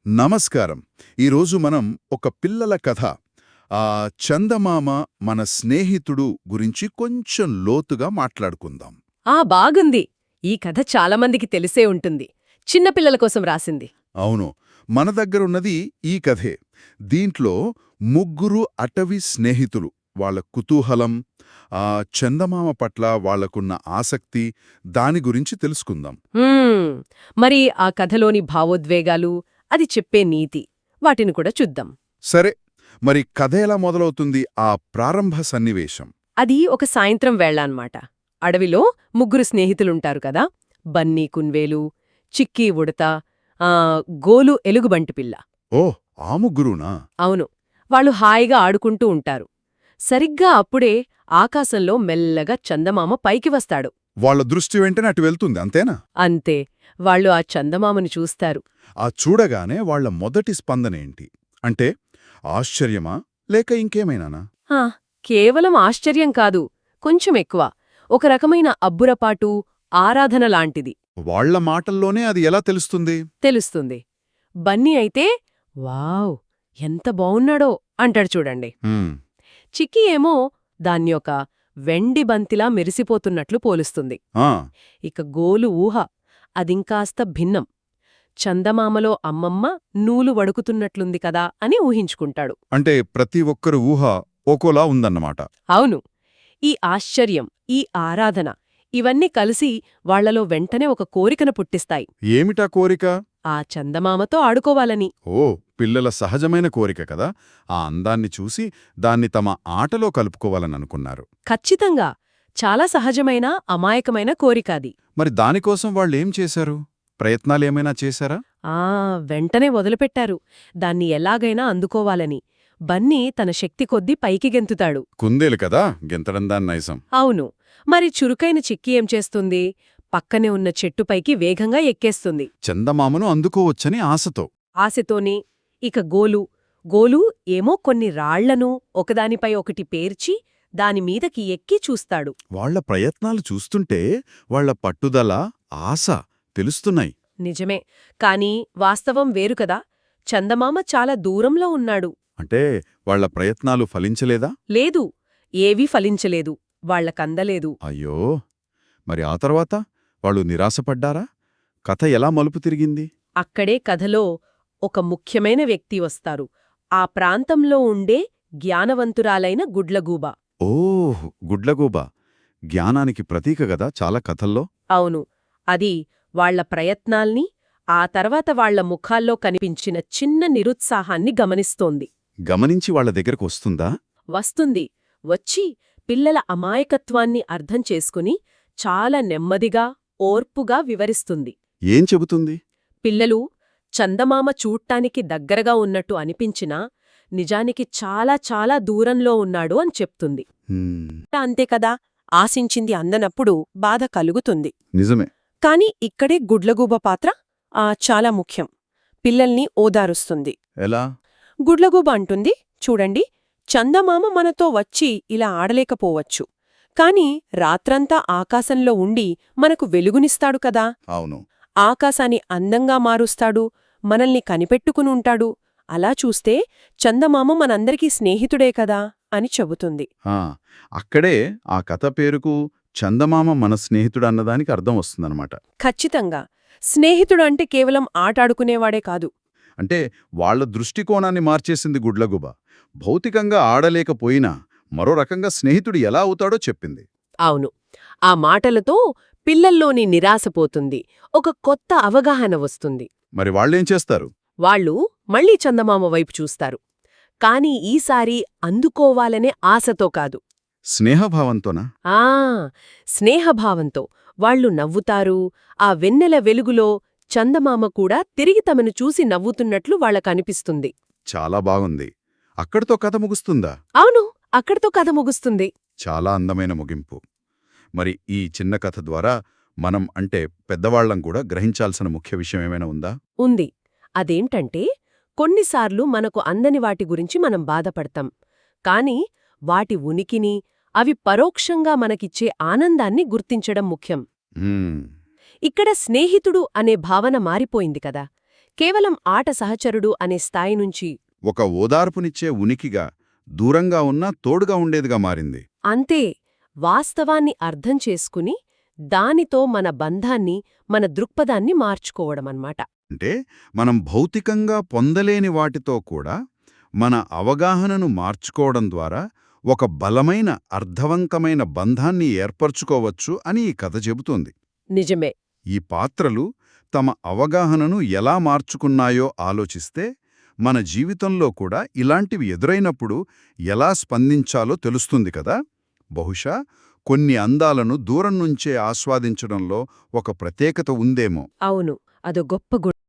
నమస్కారం. ఈరోజు మనం ఒక పిల్లల కథ చందమామ మన స్నేహితుడు గురించి కొంచెం లోతుగా మాట్లాడుకుందాం. బాగుంది. ఈ కథ చాలామందికి తెలిసే ఉంటుంది. చిన్నపిల్లల కోసం రాసింది. అవును, మన దగ్గరున్నది ఈ కథే. దీంట్లో ముగ్గురు అటవీ స్నేహితులు, వాళ్ళ కుతూహలం, చందమామ పట్ల వాళ్లకున్న ఆసక్తి, దాని గురించి తెలుసుకుందాం. మరి ఆ కథలోని భావోద్వేగాలు, అది చెప్పే నీతి, వాటిని కూడా చూద్దాం. సరే, మరి కథ ఎలా మొదలవుతుంది? ఆ ప్రారంభ సన్నివేశం అది ఒక సాయంత్రం వేళ అడవిలో ముగ్గురు స్నేహితులుంటారు కదా. బన్నీ కుంవేలు, చిక్కీ ఉడత, గోలు ఎలుగుబంటిపిల్ల. ఓహ్, ఆ ముగ్గురునా? అవును. వాళ్ళు హాయిగా ఆడుకుంటూ ఉంటారు. సరిగ్గా అప్పుడే ఆకాశంలో మెల్లగా చందమామ పైకి వస్తాడు. వాళ్ళ దృష్టి వెంటనే అటు వెళ్తుంది, అంతేనా? అంతే. వాళ్ళు ఆ చందమామను చూస్తారు. ఆ చూడగానే వాళ్ల మొదటి స్పందనేంటి? అంటే ఆశ్చర్యమా లేక ఇంకేమైనానా? కేవలం ఆశ్చర్యం కాదు, కొంచెం ఎక్కువ. ఒక రకమైన అబ్బురపాటు, ఆరాధన లాంటిది. వాళ్ల మాటల్లోనే అది ఎలా తెలుస్తుంది. బన్నీ అయితే వావ్, ఎంత బావున్నాడో అంటాడు చూడండి. చిక్కీ ఏమో దాన్యొక వెండి బంతిలా మెరిసిపోతున్నట్లు పోలుస్తుంది. ఇక గోలు ఊహ అదింకాస్త భిన్నం. చందమామలో అమ్మమ్మ నూలు వడుకుతున్నట్లుంది కదా అని ఊహించుకుంటాడు. అంటే ప్రతి ఒక్కరు ఊహ ఒకోలా ఉందన్నమాట. అవును. ఈ ఆశ్చర్యం, ఈ ఆరాధన, ఇవన్నీ కలిసి వాళ్లలో వెంటనే ఒక కోరికను పుట్టిస్తాయి. ఏమిటా కోరిక? ఆ చందమామతో ఆడుకోవాలని. ఓ, పిల్లల సహజమైన కోరిక కదా. ఆ అందాన్ని చూసి దాన్ని తమ ఆటలో కలుపుకోవాలననుకున్నారు. ఖచ్చితంగా. చాలా సహజమైన, అమాయకమైన కోరికాది. మరి దానికోసం వాళ్ళేం చేశారు? ప్రయత్నాలేమైనా చేశారా? వెంటనే వదిలిపెట్టారు. దాన్ని ఎలాగైనా అందుకోవాలని. బన్నీ తన శక్తి కొద్దీ పైకి గెంతుతాడు. కుందేలు కదా, గెంతడం దాని నైజం. అవును. మరి చురుకైన చిక్కి ఏం చేస్తుంది? పక్కనే ఉన్న చెట్టుపైకి వేగంగా ఎక్కేస్తుంది. చందమామను అందుకోవచ్చని ఆశతోనే. ఇక గోలు ఏమో కొన్ని రాళ్లను ఒకదానిపై ఒకటి పేర్చి దానిమీదకి ఎక్కి చూస్తాడు. వాళ్ల ప్రయత్నాలు చూస్తుంటే వాళ్ల పట్టుదల, ఆశ తెలుస్తున్నాయి. నిజమే. కాని వాస్తవం వేరుకదా. చందమామ చాలా దూరంలో ఉన్నాడు. అంటే వాళ్ల ప్రయత్నాలు ఫలించలేదా? లేదు, ఏవీ ఫలించలేదు. వాళ్లకందలేదు. అయ్యో, మరి ఆ తర్వాత వాళ్ళు నిరాశపడ్డారా? కథ ఎలా మలుపు తిరిగింది? అక్కడే కథలో ఒక ముఖ్యమైన వ్యక్తి వస్తారు. ఆ ప్రాంతంలో ఉండే జ్ఞానవంతురాలైన గుడ్లగూబ. ఓహ్, గుడ్లగూబ జ్ఞానానికి ప్రతీక గదా చాలా కథల్లో. అవును. అది వాళ్ల ప్రయత్నాల్ని, ఆ తర్వాత వాళ్ల ముఖాల్లో కనిపించిన చిన్న నిరుత్సాహాన్ని గమనిస్తోంది. గమనించి వాళ్ల దగ్గరకు వస్తుందా? వస్తుంది. వచ్చి పిల్లల అమాయకత్వాన్ని అర్థం చేసుకుని చాలా నెమ్మదిగా, ఓర్పుగా వివరిస్తుంది. ఏం చెబుతుంది? పిల్లలు చందమామ చూడ్టానికి దగ్గరగా ఉన్నట్టు అనిపించినా నిజానికి చాలా చాలా దూరంలో ఉన్నాడు అని చెప్తుంది. అంతేకదా, ఆశించింది అందనప్పుడు బాధ కలుగుతుంది. నిజమే. కాని ఇక్కడే గుడ్లగూబ పాత్ర చాలా ముఖ్యం. పిల్లల్ని ఓదారుస్తుంది. ఎలా? గుడ్లగూబ అంటుంది, చూడండి, చందమామ మనతో వచ్చి ఇలా ఆడలేకపోవచ్చు. కాని రాత్రంతా ఆకాశంలో ఉండి మనకు వెలుగునిస్తాడు కదా. అవును. ఆకాశాన్ని అందంగా మారుస్తాడు, మనల్ని కనిపెట్టుకునుంటాడు. అలా చూస్తే చందమామ మనందరికీ స్నేహితుడే కదా అని చెబుతుంది. అక్కడే ఆ కథ పేరుకు చందమామ మన స్నేహితుడు అన్నదానికి అర్థం వస్తుందన్నమాట. ఖచ్చితంగా. స్నేహితుడు అంటే కేవలం ఆటాడుకునేవాడే కాదు. అంటే వాళ్ల దృష్టికోణాన్ని మార్చేసింది గుడ్లగూబ. భౌతికంగా ఆడలేకపోయినా మరో రకంగా స్నేహితుడు ఎలా అవుతాడో చెప్పింది. అవును. ఆ మాటలతో పిల్లల్లోని నిరాశపోతుంది. ఒక కొత్త అవగాహన వస్తుంది. మరి వాళ్ళేం చేస్తారు? వాళ్ళు మళ్లీ చందమామ వైపు చూస్తారు. కాని ఈసారి అందుకోవాలనే ఆశతో కాదు, స్నేహభావంతోనా? స్నేహభావంతో. వాళ్లు నవ్వుతారు. ఆ వెన్నెల వెలుగులో చందమామ కూడా తిరిగి తమను చూసి నవ్వుతున్నట్లు వాళ్లకనిపిస్తుంది. చాలా బాగుంది. అక్కడితో కథ ముగుస్తుందా? అవును, అక్కడితో కథ ముగుస్తుంది. చాలా అందమైన ముగింపు. మరి ఈ చిన్న కథ ద్వారా మనం, అంటే పెద్దవాళ్లం కూడా గ్రహించాల్సిన ముఖ్య విషయం ఏమైనా ఉందా? ఉంది. అదేంటంటే, కొన్నిసార్లు మనకు అందని వాటి గురించి మనం బాధపడతాం. కాని వాటి ఉనికిని, అవి పరోక్షంగా మనకిచ్చే ఆనందాన్ని గుర్తించడం ముఖ్యం. ఇక్కడ స్నేహితుడు అనే భావన మారిపోయింది కదా. కేవలం ఆట సహచరుడు అనే స్థాయి నుంచి ఒక ఓదార్పునిచ్చే ఉనికిగా, దూరంగా ఉన్నా తోడుగా ఉండేదిగా మారింది. అంతే వాస్తవాన్ని అర్థం చేసుకుని దానితో మన బంధాన్ని, మన దృక్పథాన్ని మార్చుకోవడమన్నమాట. అంటే మనం భౌతికంగా పొందలేని వాటితో కూడా మన అవగాహనను మార్చుకోవడం ద్వారా ఒక బలమైన, అర్థవంతమైన బంధాన్ని ఏర్పరచుకోవచ్చు అని ఈ కథ చెబుతోంది. నిజమే. ఈ పాత్రలు తమ అవగాహనను ఎలా మార్చుకున్నాయో ఆలోచిస్తే మన జీవితంలో కూడా ఇలాంటివి ఎదురైనప్పుడు ఎలా స్పందించాలో తెలుస్తుంది కదా. బహుశా కొన్ని అందాలను దూరం నుంచే ఆస్వాదించడంలో ఒక ప్రత్యేకత ఉందేమో. అవును, అదో గొప్ప గుణం.